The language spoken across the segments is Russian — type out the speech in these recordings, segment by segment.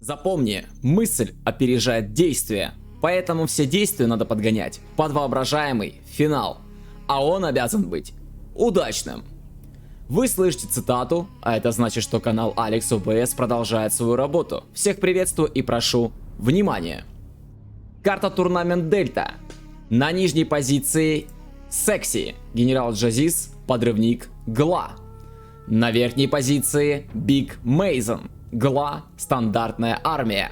Запомни, мысль опережает действие, поэтому все действия надо подгонять под воображаемый финал, а он обязан быть удачным. Вы слышите цитату, а это значит, что канал Алекс ОБС продолжает свою работу. Всех приветствую и прошу внимания. Карта Турнамент Дельта. На нижней позиции Секси, Генерал Джазис, Подрывник, Гла. На верхней позиции Биг Мейзен, Гла, Стандартная Армия.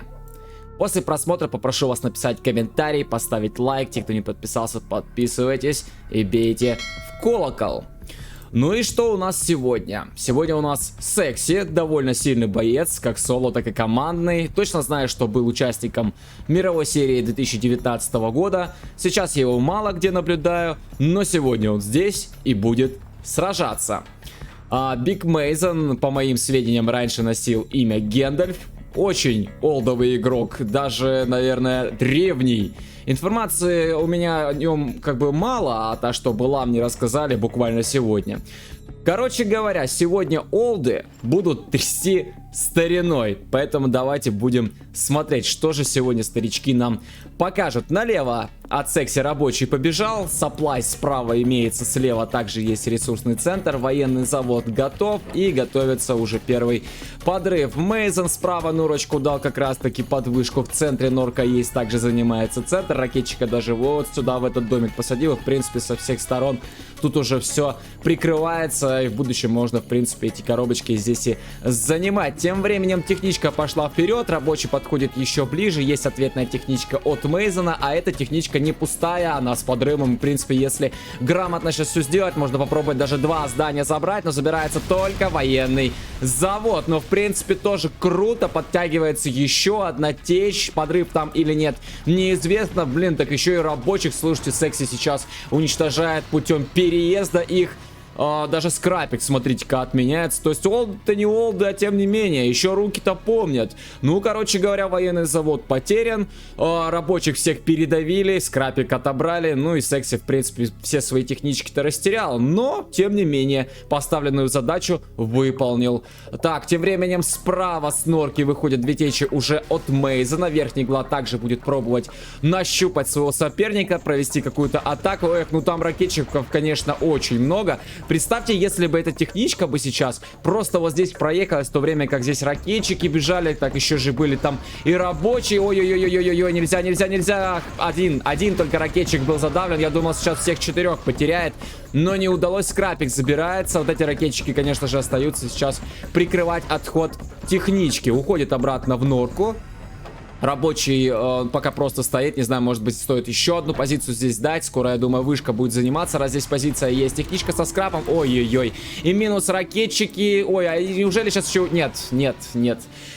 После просмотра попрошу вас написать комментарий, поставить лайк. Те, кто не подписался, подписывайтесь и бейте в колокол. Ну и что у нас сегодня? Сегодня у нас Секси, довольно сильный боец, как соло, так и командный. Точно знаю, что был участником мировой серии 2019 года. Сейчас я его мало где наблюдаю, но сегодня он здесь и будет сражаться. Биг Мейзен, по моим сведениям, раньше носил имя Гендальф. Очень олдовый игрок, даже, наверное, древний. Информации у меня о нем как бы мало, а та, что была, мне рассказали буквально сегодня. Короче говоря, сегодня олды будут трясти стариной, поэтому давайте будем смотреть, что же сегодня старички нам покажут. Налево от Секси рабочий побежал, сапплай справа имеется, слева также есть ресурсный центр, военный завод готов и готовится уже первый подрыв. Мейзен справа норочку дал как раз таки подвышку, в центре норка есть, также занимается центр, ракетчика даже вот сюда в этот домик посадил, в принципе со всех сторон тут уже все прикрывается и в будущем можно в принципе эти коробочки здесь и занимать. Тем временем техничка пошла вперед, рабочий подходит еще ближе, есть ответная техничка от Мейзена, а эта техничка не пустая, она с подрывом, в принципе, если грамотно сейчас все сделать, можно попробовать даже два здания забрать, но забирается только военный завод, но в принципе тоже круто, подтягивается еще одна течь, подрыв там или нет, неизвестно, блин, так еще и рабочих, слушайте, Секси сейчас уничтожает путем переезда их. Даже скрапик, смотрите-ка, отменяется. То есть олды-то не олды, а тем не менее, еще руки-то помнят. Ну, короче говоря, военный завод потерян. Рабочих всех передавили, скрапик отобрали. Ну и Секси, в принципе, все свои технички-то растерял. Но, тем не менее, поставленную задачу выполнил. Так, тем временем справа с норки выходят две течи уже от Мейзена. Верхний Гла также будет пробовать нащупать своего соперника, провести какую-то атаку. Эх, ну там ракетчиков, конечно, очень много. Представьте, если бы эта техничка бы сейчас просто вот здесь проехалась, в то время как здесь ракетчики бежали, так еще же были там и рабочие. Ой-ой-ой-ой-ой, нельзя. Один только ракетчик был задавлен. Я думал, сейчас всех четырех потеряет, но не удалось. Скрапик забирается. Вот эти ракетчики, конечно же, остаются сейчас прикрывать отход технички. Уходит обратно в норку. Рабочий пока просто стоит, не знаю, может быть стоит еще одну позицию здесь дать. Скоро, я думаю, вышка будет заниматься, раз здесь позиция есть. Техничка со скрапом, ой-ой-ой. И минус ракетчики, ой, а неужели сейчас еще... Нет.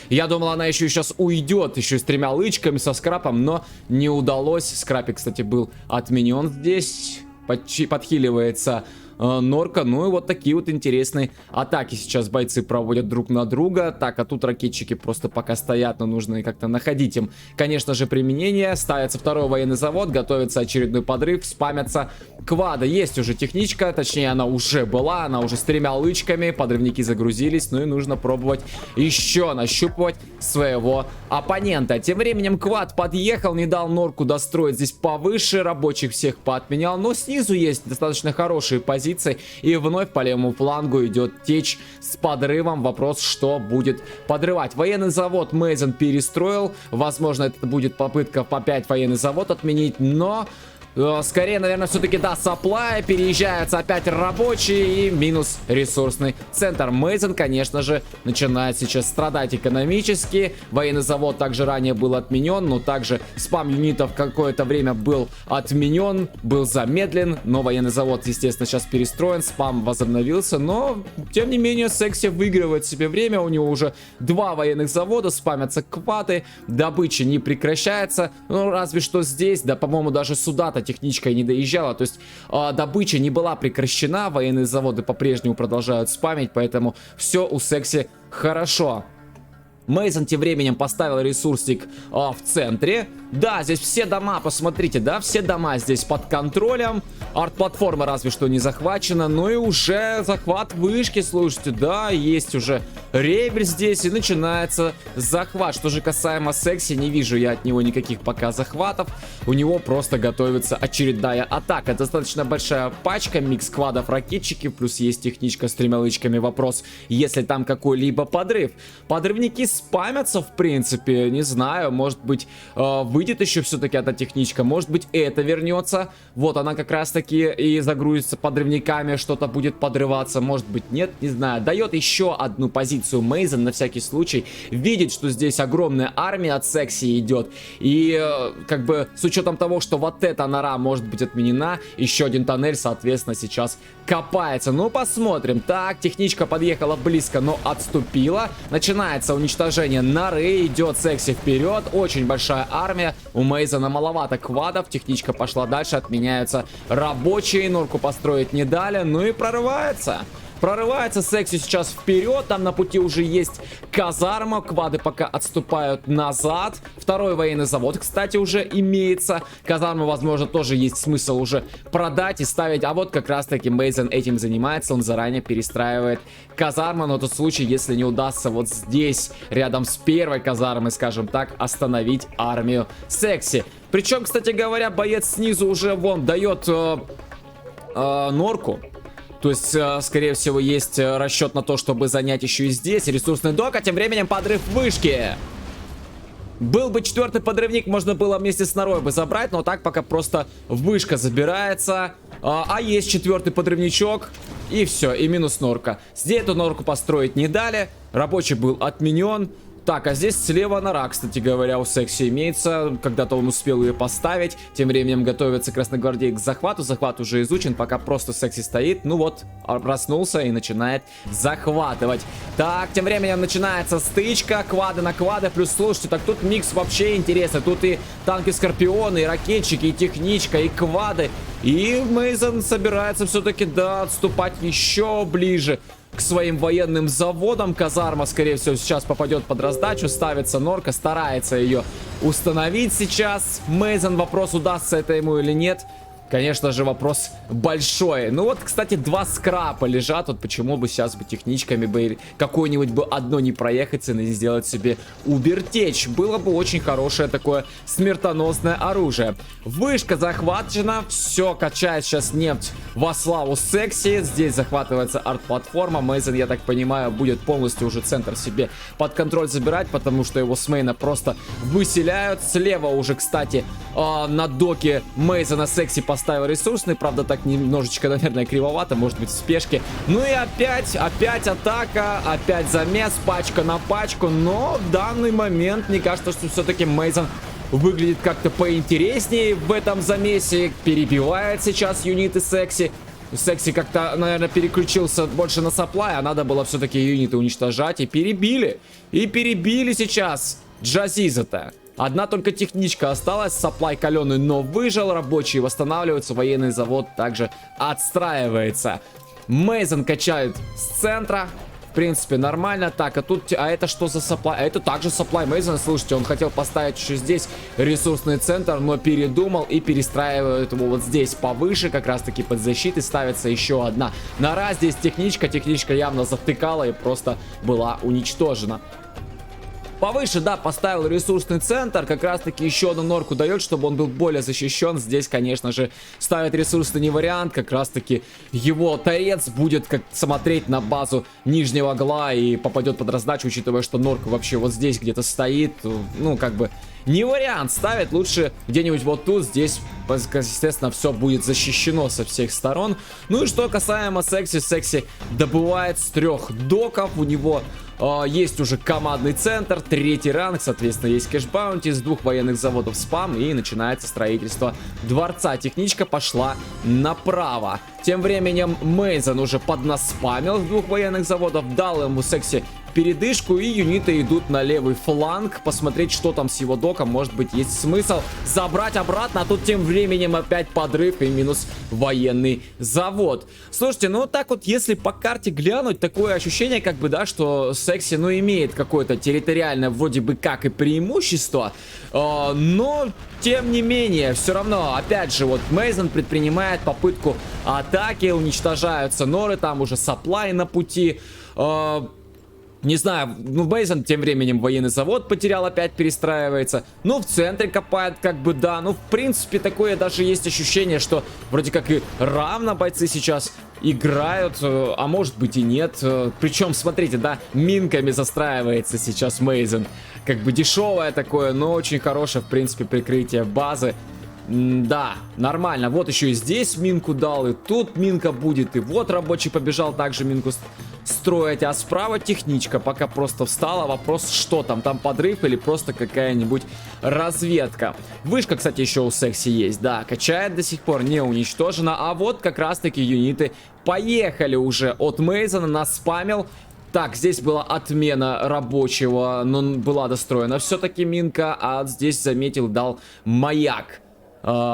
Я думал, она еще сейчас уйдет, еще с тремя лычками, со скрапом, но не удалось. Скрапик, кстати, был отменен здесь, подхиливается норка. Ну и вот такие вот интересные атаки сейчас бойцы проводят друг на друга. Так, а тут ракетчики просто пока стоят, но нужно как-то находить им, конечно же, применение. Ставится второй военный завод, готовится очередной подрыв, спамятся квады. Есть уже техничка, точнее она уже была, она уже с тремя лычками, подрывники загрузились, ну и нужно пробовать еще нащупывать своего оппонента. Тем временем квад подъехал, не дал норку достроить здесь повыше, рабочих всех поотменял, но снизу есть достаточно хорошие позиции. И вновь по левому флангу идет течь с подрывом. Вопрос, что будет подрывать. Военный завод Мейзен перестроил. Возможно, это будет попытка опять военный завод отменить, но... скорее, наверное, все-таки да, сапплай, переезжаются опять рабочие и минус ресурсный центр. Мейзен, конечно же, начинает сейчас страдать экономически. Военный завод также ранее был отменен, но также спам юнитов какое-то время был отменен, был замедлен, но военный завод, естественно, сейчас перестроен, спам возобновился, но, тем не менее, Секси выигрывает себе время, у него уже два военных завода, спамятся кваты, добыча не прекращается, ну, разве что здесь, да, по-моему, даже сюда-то техничка не доезжала, то есть добыча не была прекращена, военные заводы по-прежнему продолжают спамить, поэтому все у Секси хорошо. Мейзен тем временем поставил ресурсик в центре. Да, здесь все дома, посмотрите, да, все дома здесь под контролем. Арт-платформа разве что не захвачена. Ну и уже захват вышки, слушайте, да, есть уже ребель здесь. И начинается захват. Что же касаемо Секси, не вижу я от него никаких пока захватов. У него просто готовится очередная атака. Достаточно большая пачка, микс квадов, ракетчики. Плюс есть техничка с 3 лычками. Вопрос, если там какой-либо подрыв. Подрывники спамятся, в принципе, не знаю, может быть, выйдет еще все-таки эта техничка, может быть, это вернется. Вот она как раз-таки и загрузится подрывниками, что-то будет подрываться, может быть, нет, не знаю. Дает еще одну позицию Мейзен на всякий случай. Видит, что здесь огромная армия от Секси идет. И как бы с учетом того, что вот эта нора может быть отменена, еще один тоннель, соответственно, сейчас копается. Ну, посмотрим. Так, техничка подъехала близко, но отступила. Начинается уничтожение норы, идет Секси вперед. Очень большая армия. У Мейзена маловато квадов. Техничка пошла дальше, отменяются рабочие. Норку построить не дали. Ну и прорывается. Прорывается Секси сейчас вперед. Там на пути уже есть казарма. Квады пока отступают назад. Второй военный завод, кстати, уже имеется. Казарму, возможно, тоже есть смысл уже продать и ставить. А вот как раз-таки Мейзен этим занимается. Он заранее перестраивает казарму. На тот случай, если не удастся вот здесь, рядом с первой казармой, скажем так, остановить армию Секси. Причем, кстати говоря, боец снизу уже вон дает норку. То есть, скорее всего, есть расчет на то, чтобы занять еще и здесь ресурсный док, а тем временем подрыв вышки. Был бы 4-й подрывник, можно было вместе с норой бы забрать, но так пока просто вышка забирается. А есть 4-й подрывничок, и все, и минус норка. Здесь эту норку построить не дали, рабочий был отменен. Так, а здесь слева нора, кстати говоря, у Секси имеется. Когда-то он успел ее поставить. Тем временем готовится красногвардей к захвату. Захват уже изучен, пока просто Секси стоит. Ну вот, проснулся и начинает захватывать. Так, тем временем начинается стычка. Квады на квады. Плюс, слушайте, так тут микс вообще интересный. Тут и танки-скорпионы, и ракетчики, и техничка, и квады. И Мейзен собирается все-таки, да, отступать еще ближе к своим военным заводам. Казарма, скорее всего, сейчас попадет под раздачу. Ставится норка, старается ее установить сейчас. Мейзен, вопрос, удастся это ему или нет. Конечно же, вопрос большой. Ну вот, кстати, 2 скрапа лежат. Вот почему бы сейчас бы техничками бы какое-нибудь бы одно не проехать и не сделать себе убертечь. Было бы очень хорошее такое смертоносное оружие. Вышка захвачена. Все, качает сейчас нефть во славу Секси. Здесь захватывается арт-платформа. Мейзен, я так понимаю, будет полностью уже центр себе под контроль забирать, потому что его с мейна просто выселяют. Слева уже, кстати, на доке Мейзена Секси поставил ресурсный, правда, так немножечко, наверное, кривовато, может быть, в спешке. Ну и опять атака, опять замес, пачка на пачку, но в данный момент, мне кажется, что все-таки Мейзен выглядит как-то поинтереснее в этом замесе, перебивает сейчас юниты Секси. Секси как-то, наверное, переключился больше на сапплай, а надо было все-таки юниты уничтожать, и перебили. И перебили сейчас Джазиза-то. Одна только техничка осталась, сапплай каленый, но выжил, рабочие восстанавливаются, военный завод также отстраивается. Мейзен качает с центра, в принципе, нормально. Так, а это что за сапплай? А это также сапплай Мейзена, слушайте, он хотел поставить еще здесь ресурсный центр, но передумал и перестраивает его вот здесь повыше, как раз таки под защитой ставится еще одна нора. Здесь техничка явно затыкала и просто была уничтожена. Повыше, да, поставил ресурсный центр, как раз таки еще одну норку дает, чтобы он был более защищен. Здесь, конечно же, ставить ресурсный не вариант, как раз таки его торец будет как смотреть на базу нижнего угла и попадет под раздачу, учитывая, что норка вообще вот здесь где-то стоит. Ну, как бы, не вариант ставить, лучше где-нибудь вот тут, здесь, естественно, все будет защищено со всех сторон. Ну и что касаемо Секси, Секси добывает с 3 доков, у него есть уже командный центр, 3-й ранг, соответственно, есть кэш-баунти, с 2 военных заводов спам, и начинается строительство дворца. Техничка пошла направо. Тем временем Мейзен уже поднаспамил 2 военных заводов, дал ему Секси передышку, и юниты идут на левый фланг, посмотреть, что там с его доком, может быть, есть смысл забрать обратно, а тут тем временем опять подрыв и минус военный завод. Слушайте, ну так вот, если по карте глянуть, такое ощущение, как бы, да, что Секси, ну, имеет какое-то территориальное вроде бы как и преимущество, но тем не менее, все равно, опять же, вот Мейзен предпринимает попытку атаки, уничтожаются норы, там уже саплай на пути. Не знаю, ну, Мейзен тем временем военный завод потерял, опять перестраивается. Ну, в центре копает, как бы, да. Ну, в принципе, такое даже есть ощущение, что вроде как и равно бойцы сейчас играют, а может быть и нет. Причем, смотрите, да, минками застраивается сейчас Мейзен. Как бы дешевое такое, но очень хорошее, в принципе, прикрытие базы. Да, нормально. Вот еще и здесь минку дал, и тут минка будет, и вот рабочий побежал также минку строить, а справа техничка пока просто встала. Вопрос, что там? Там подрыв или просто какая-нибудь разведка? Вышка, кстати, еще у Секси есть, да, качает до сих пор, не уничтожена. А вот как раз-таки юниты поехали уже от Мейзена, нас спамил. Так, здесь была отмена рабочего, но была достроена все-таки минка, а здесь, заметил, дал маяк.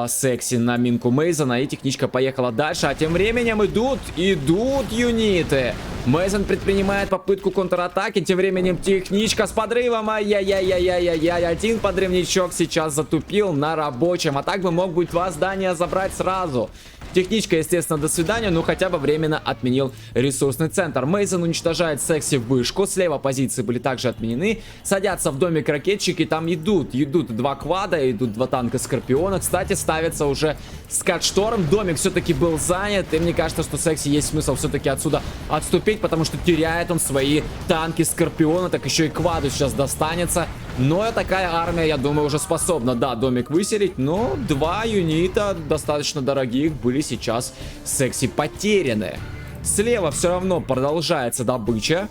Секси на минку Мейзена, и техничка поехала дальше, а тем временем идут юниты. Мейзен предпринимает попытку контратаки, тем временем техничка с подрывом, ай-яй-яй-яй-яй-яй, один подрывничок сейчас затупил на рабочем, а так бы мог бы два здания забрать сразу. Техничка, естественно, до свидания, но хотя бы временно отменил ресурсный центр. Мейзен уничтожает Секси в вышку, слева позиции были также отменены, садятся в домик ракетчики, там идут два квада, идут два танка Скорпиона. Кстати, ставится уже Скатшторм, домик все-таки был занят, и мне кажется, что Секси есть смысл все-таки отсюда отступить, потому что теряет он свои танки Скорпиона, так еще и кваду сейчас достанется. Но такая армия, я думаю, уже способна, да, домик выселить, но два юнита достаточно дорогих были сейчас Секси потеряны. Слева все равно продолжается добыча.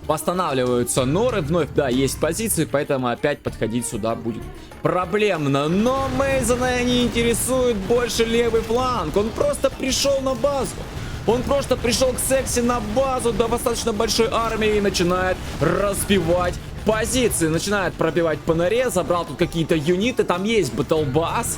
Восстанавливаются норы, вновь, да, есть позиции, поэтому опять подходить сюда будет проблемно. Но Мейзена не интересует больше левый фланг, он просто пришел на базу. Он просто пришел к Секси на базу до достаточно большой армии и начинает разбивать позиции. Начинает пробивать по норе, забрал тут какие-то юниты, там есть батлбасс.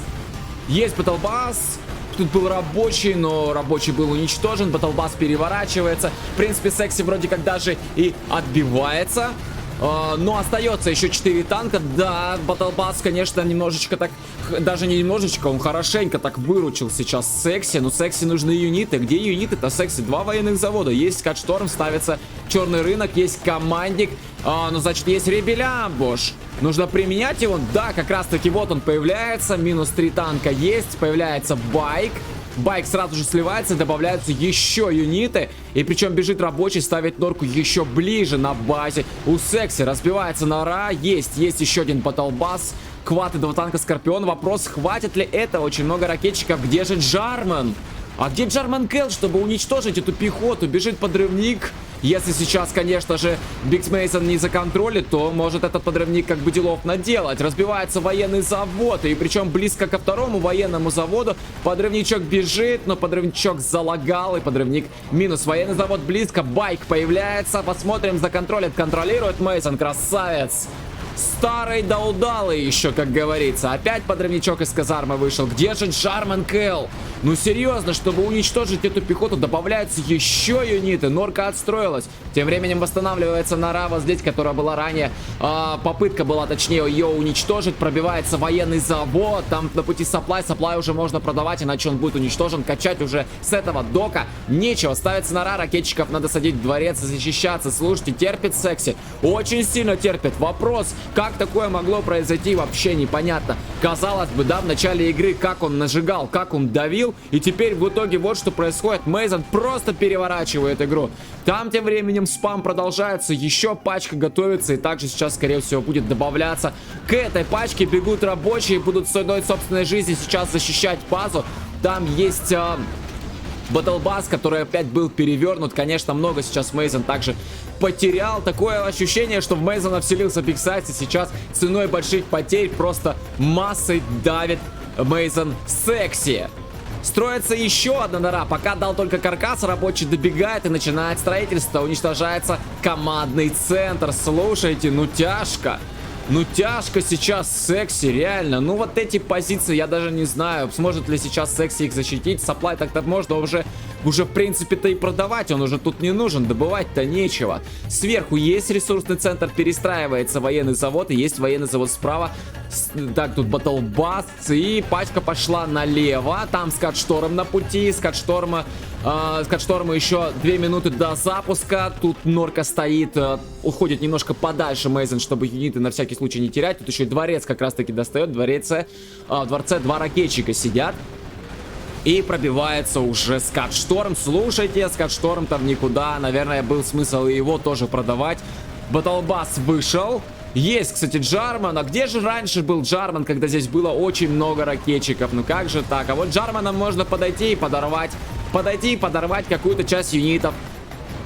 Есть батлбасс. Тут был рабочий, но рабочий был уничтожен. Батлбасс переворачивается. В принципе, Секси вроде как даже и отбивается. Но остается еще 4 танка. Да, Батлбасс, конечно, немножечко так, даже не немножечко, он хорошенько так выручил сейчас Секси. Но Секси нужны юниты. Где юниты-то? Секси, два военных завода. Есть Скатшторм, ставится черный рынок, есть командник. Ну, значит, есть Ребелямбуш. Нужно применять его. Да, как раз таки вот он появляется. Минус 3 танка есть. Появляется Байк. Байк сразу же сливается, добавляются еще юниты. И причем бежит рабочий, ставит норку еще ближе на базе. У Секси разбивается нора. Есть еще один батлбасс. Квад и два танка Скорпион. Вопрос, хватит ли это? Очень много ракетчиков. Где же Джарман? А где Джарман Келл, чтобы уничтожить эту пехоту? Бежит подрывник. Если сейчас, конечно же, Биг Мейзен не законтролит, то может этот подрывник как бы делов наделать. Разбивается военный завод, и причем близко ко второму военному заводу. Подрывничок бежит, но подрывничок залагал, и подрывник минус. Военный завод близко, Байк появляется. Посмотрим, законтролит, контролирует Мейзен, красавец. Старый да удалый еще, как говорится. Опять подрывничок из казармы вышел. Где же Джарман Келл? Ну серьезно, чтобы уничтожить эту пехоту, добавляются еще юниты. Норка отстроилась. Тем временем восстанавливается нора вот здесь, которая была ранее. Попытка была, точнее, ее уничтожить. Пробивается военный завод. Там на пути саплай. Саплай уже можно продавать, иначе он будет уничтожен. Качать уже с этого дока нечего. Ставится нора, ракетчиков надо садить в дворец и защищаться. Слушайте, терпит Секси. Очень сильно терпит. Вопрос, как такое могло произойти, вообще непонятно. Казалось бы, да, в начале игры, как он нажигал, как он давил. И теперь в итоге вот что происходит. Мейзен просто переворачивает игру. Там тем временем спам продолжается. Еще пачка готовится. И также сейчас, скорее всего, будет добавляться. К этой пачке бегут рабочие. Будут с одной собственной жизни сейчас защищать базу. Там есть... Батлбасс, который опять был перевернут. Конечно, много сейчас Мейзен также потерял. Такое ощущение, что в Мейзена вселился Биг Сайз, и сейчас ценой больших потерь просто массой давит Мейзен Секси. Строится еще одна нора. Пока дал только каркас, рабочий добегает и начинает строительство. Уничтожается командный центр. Слушайте, ну тяжко. Ну тяжко сейчас Секси, реально. Ну вот эти позиции, я даже не знаю, сможет ли сейчас Секси их защитить. Саплай так-то можно уже в принципе-то и продавать. Он уже тут не нужен, добывать-то нечего. Сверху есть ресурсный центр, перестраивается военный завод. И есть военный завод справа. Так, тут батлбас. И пачка пошла налево. Там скат-шторм на пути. Скат-шторма еще 2 минуты до запуска. Тут норка стоит, уходит немножко подальше Мейзен, чтобы юниты на всякий случай не терять. Тут еще и дворец как раз таки достает. В дворце 2 ракетчика сидят. И пробивается уже скат-шторм. Слушайте, скат-шторм там никуда. Наверное, был смысл и его тоже продавать. Батлбас вышел. Есть, кстати, Джарман. А где же раньше был Джарман, когда здесь было очень много ракетчиков? Ну как же так? А вот Джарманом можно подойти и подорвать. Подойти и подорвать какую-то часть юнитов.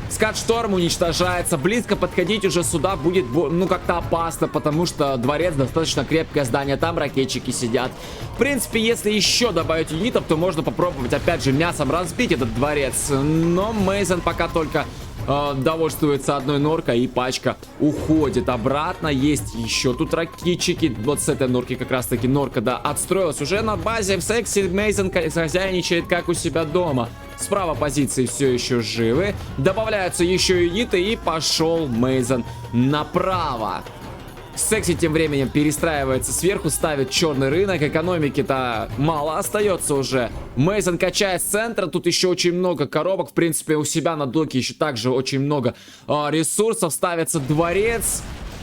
Скат-шторм уничтожается. Близко подходить уже сюда будет, ну, как-то опасно, потому что дворец достаточно крепкое здание. Там ракетчики сидят. В принципе, если еще добавить юнитов, то можно попробовать, опять же, мясом разбить этот дворец. Но Мейзен пока только довольствуется одной норкой, и пачка уходит обратно. Есть еще тут ракетчики. Вот с этой норки как раз таки норка, да, отстроилась уже на базе. В Секси Мейзен хозяйничает как у себя дома. Справа позиции все еще живы. Добавляются еще юниты, и пошел Мейзен направо. Секси тем временем перестраивается сверху, ставит черный рынок. Экономики-то мало остается уже. Мейзен качает с центра. Тут еще очень много коробок. В принципе, у себя на доке еще также очень много ресурсов. Ставится дворец.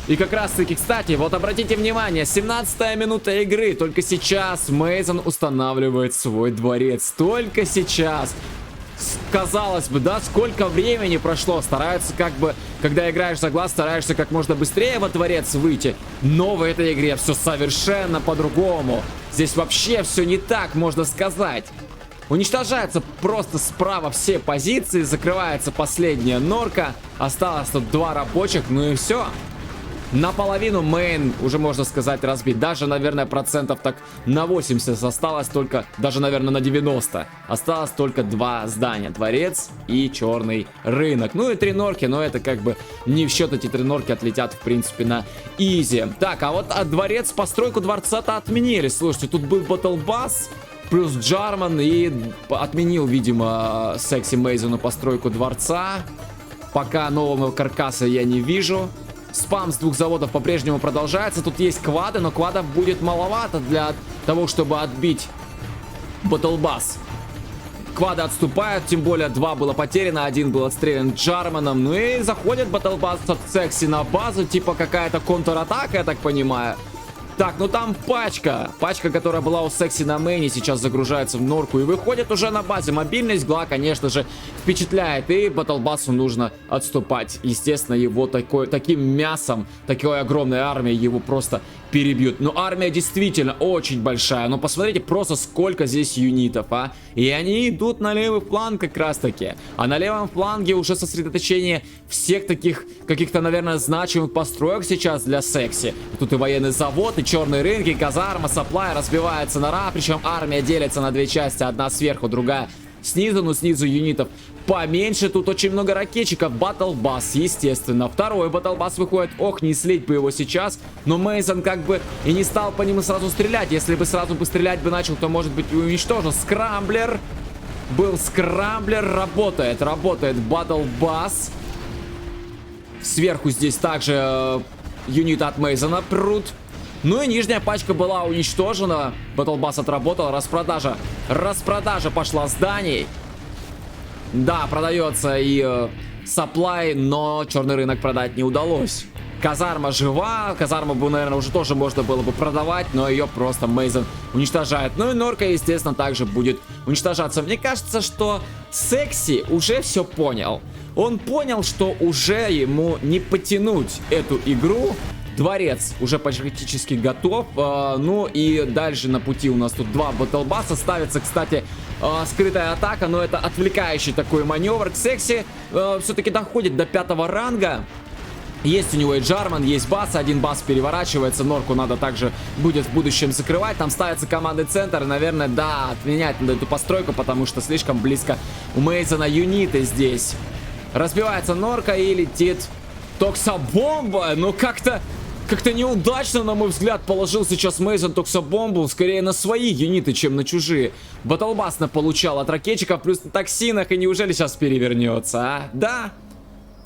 И как раз таки, кстати, вот обратите внимание, 17-я минута игры. Только сейчас Мейзен устанавливает свой дворец. Только сейчас. Казалось бы, да, сколько времени прошло. Стараются как бы, когда играешь за глаз, стараешься как можно быстрее во дворец выйти. Но в этой игре все совершенно по-другому. Здесь вообще все не так, можно сказать. Уничтожаются просто справа все позиции. Закрывается последняя норка. Осталось тут 2 рабочих, ну и все. Наполовину мейн, уже можно сказать, разбит. Даже, наверное, процентов так на 80 осталось только, даже, наверное, на 90. Осталось только 2 здания. Дворец и черный рынок. Ну и 3 норки, но это как бы не в счет, эти 3 норки отлетят, в принципе, на изи. Так, а вот дворец, постройку дворца-то отменили. Слушайте, тут был батлбас плюс Джарман, и отменил, видимо, Секси Мейзену постройку дворца. Пока нового каркаса я не вижу. Спам с 2 заводов по-прежнему продолжается. Тут есть квады, но квадов будет маловато для того, чтобы отбить батлбас. Квады отступают, тем более 2 было потеряно, 1 был отстрелян Джарманом. Ну и заходит батлбас от Секси на базу, типа какая-то контратака, я так понимаю. Так, ну там пачка, которая была у Секси на мейне, сейчас загружается в норку и выходит уже на базе. Мобильность Гла, конечно же, впечатляет, и батлбасу нужно отступать. Естественно, его таким мясом, такой огромной армией его просто перебьют. Но армия действительно очень большая. Но посмотрите просто, сколько здесь юнитов, а. И они идут на левый фланг как раз таки. А на левом фланге уже сосредоточение всех таких каких-то, наверное, значимых построек сейчас для Секси. Тут и военный завод, и черные рынки, казарма, саплай, разбивается нора. Причем армия делится на 2 части. Одна сверху, другая снизу, но снизу юнитов поменьше. Тут очень много ракетчиков. Батлбас, естественно. Второй батлбас выходит. Ох, не слить бы его сейчас. Но Мейзен как бы и не стал по нему сразу стрелять. Если бы сразу бы стрелять бы начал, то, может быть, и уничтожил. Скрамблер. Был скрамблер. Работает батлбас. Сверху здесь также юниты от Мейзена прут. Ну и нижняя пачка была уничтожена. Батлбас отработал. Распродажа пошла зданий. Да, продается и саплай, но черный рынок продать не удалось. Казарма жива. Казарму бы, наверное, уже тоже можно было бы продавать, но ее просто Мейзен уничтожает. Ну и норка, естественно, также будет уничтожаться. Мне кажется, что Секси уже все понял. Он понял, что уже ему не потянуть эту игру. Дворец уже практически готов. Ну и дальше на пути у нас тут 2 батлбаса. Ставится, кстати, скрытая атака, но это отвлекающий такой маневр. К Секси все-таки доходит до 5-го ранга. Есть у него и Джарман, есть бас, один бас переворачивается, Норку надо также будет в будущем закрывать. Там ставится командный центр, и, наверное, да, отменять надо эту постройку, потому что слишком близко у Мейзона юниты здесь. Разбивается Норка и летит Токсобомба, но как-то неудачно, на мой взгляд, положил сейчас Мейзон Токсобомбу, скорее на свои юниты, чем на чужие. Батлбас получал от ракетчиков, плюс на токсинах, и неужели сейчас перевернется, а? Да.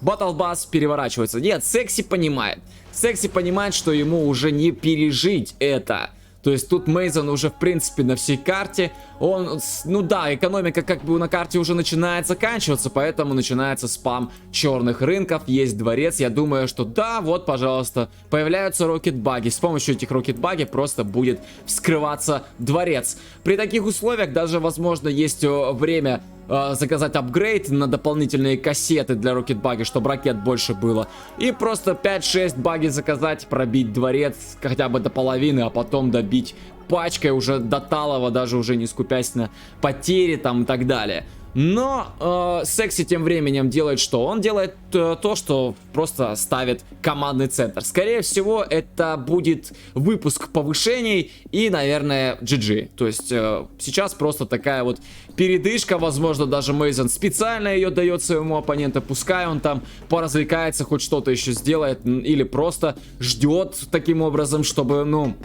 Батлбас переворачивается. Нет, Секси понимает. Секси понимает, что ему уже не пережить это. То есть тут Мейзон уже в принципе на всей карте. Он, ну да, экономика как бы на карте уже начинает заканчиваться, поэтому начинается спам черных рынков. Есть дворец. Я думаю, что да, вот, пожалуйста, появляются рокет-баги. С помощью этих рокет-баги просто будет вскрываться дворец. При таких условиях даже, возможно, есть время заказать апгрейд на дополнительные кассеты для рокет-баги, чтобы ракет больше было. И просто 5-6 баги заказать, пробить дворец хотя бы до половины, а потом добить пачкой уже до талого, даже уже не скупясь на потери там и так далее. Но Секси тем временем делает что? Он делает то, что просто ставит командный центр. Скорее всего, это будет выпуск повышений и, наверное, GG. То есть сейчас просто такая вот передышка. Возможно, даже Мейзон специально ее дает своему оппоненту. Пускай он там поразвлекается, хоть что-то еще сделает. Или просто ждет таким образом, чтобы, ну...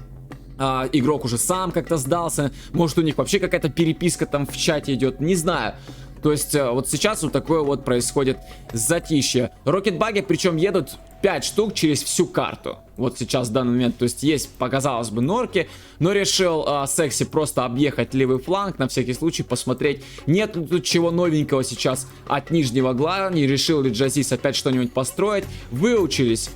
игрок уже сам как-то сдался. Может, у них вообще какая-то переписка там в чате идет. Не знаю. То есть вот сейчас вот такое вот происходит затишье. Рокет-баги причем едут 5 штук через всю карту. Вот сейчас в данный момент. То есть есть, показалось бы, Норки. Но решил Секси просто объехать левый фланг. На всякий случай посмотреть, нет ли тут чего новенького сейчас от нижнего гла. Не решил ли Джазис опять что-нибудь построить. Выучились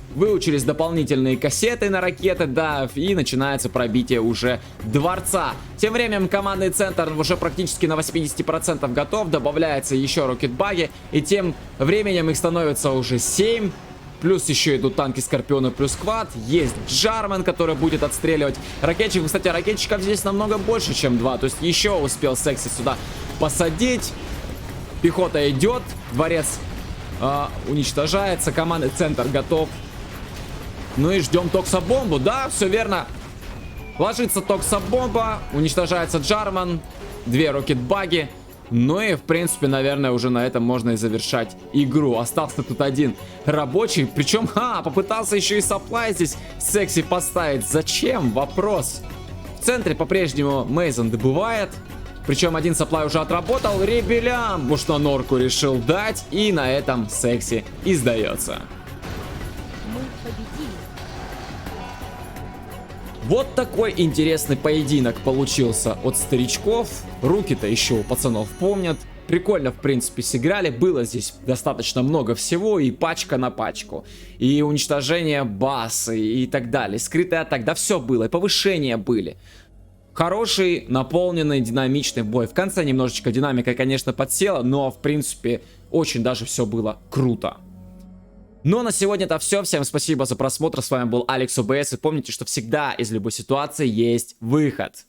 дополнительные кассеты на ракеты. Да, и начинается пробитие уже дворца. Тем временем командный центр уже практически на 80% готов. Добавляется еще рокет-баги. И тем временем их становится уже 7. Плюс еще идут танки Скорпиона плюс Квад. Есть Джарман, который будет отстреливать ракетчиков. Кстати, ракетчиков здесь намного больше, чем 2. То есть еще успел Секси сюда посадить. Пехота идет. Дворец уничтожается. Командный центр готов. Ну и ждем Токсобомбу. Да, все верно. Ложится Токсобомба. Уничтожается Джарман. 2 рокет-баги. Ну и, в принципе, наверное, уже на этом можно и завершать игру. Остался тут один рабочий. Причем, попытался еще и сапплай здесь Секси поставить. Зачем? Вопрос. В центре по-прежнему Мейзон добывает. Причем один сапплай уже отработал. Ребелям, уж на Норку решил дать. И на этом Секси и сдается. Вот такой интересный поединок получился от старичков. Руки-то еще у пацанов помнят. Прикольно, в принципе, сыграли. Было здесь достаточно много всего. И пачка на пачку. И уничтожение базы и так далее. Скрытая атака. Да все было. И повышения были. Хороший, наполненный, динамичный бой. В конце немножечко динамика, конечно, подсела. Но, в принципе, очень даже все было круто. Ну а на сегодня это все. Всем спасибо за просмотр. С вами был Алекс ОБС. И помните, что всегда из любой ситуации есть выход.